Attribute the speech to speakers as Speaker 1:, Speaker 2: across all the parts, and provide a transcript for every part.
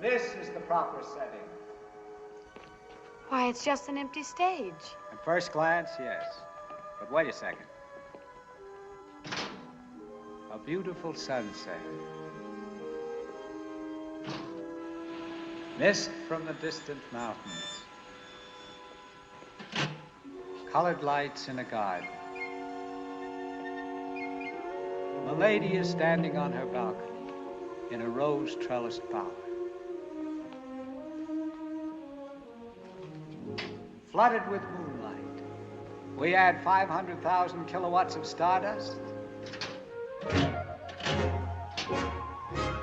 Speaker 1: This is the proper setting.
Speaker 2: Why, it's just an empty stage.
Speaker 1: At first glance, yes. But wait a second. A beautiful sunset. Mist from the distant mountains. Colored lights in a garden. Milady is standing on her balcony in a rose-trellised bower. Flooded with moonlight. We add 500,000 kilowatts of stardust.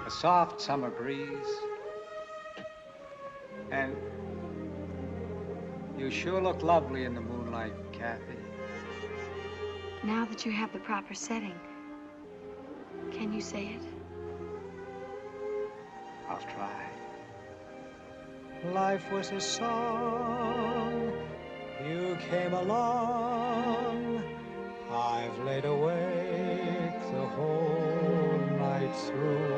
Speaker 1: A soft summer breeze. And you sure look lovely in the moonlight, Kathy.
Speaker 2: Now that you have the proper setting, can you say it?
Speaker 1: I'll try. Life was a song, you came along. I've laid awake the whole night through.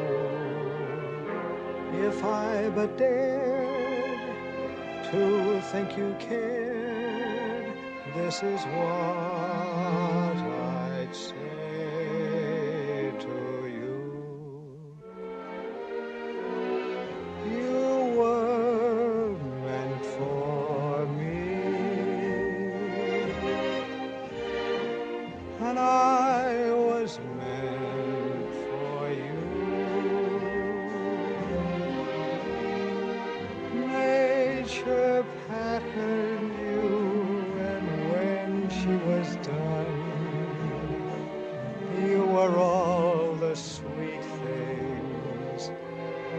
Speaker 1: If I but dared to think you cared, this is what I'd say to you. You were meant for me, and I was meant for you. Nature patterned you, and when she was done, you were all the sweet things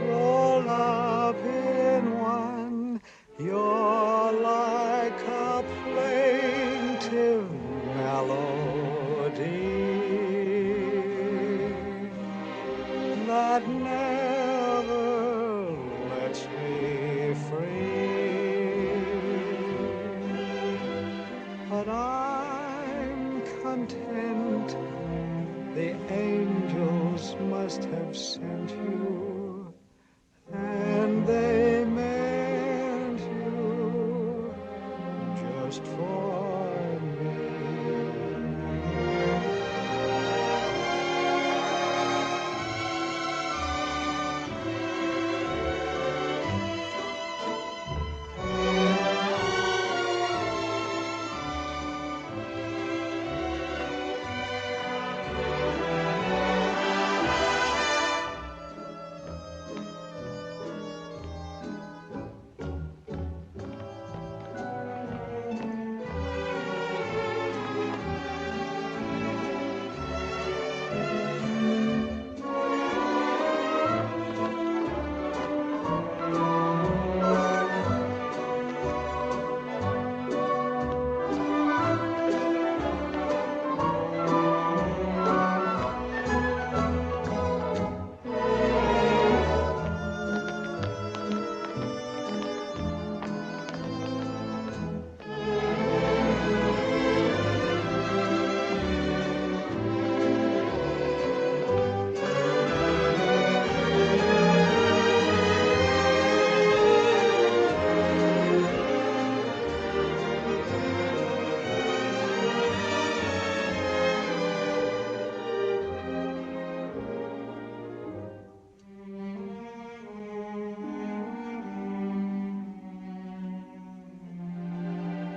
Speaker 1: rolled up in one. You're like a plaintive melody that never lets me free. But I'm content. The angels must have sent you, and they meant you just for me.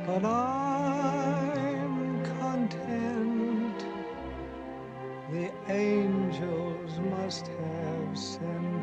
Speaker 1: But I'm content. The angels must have sent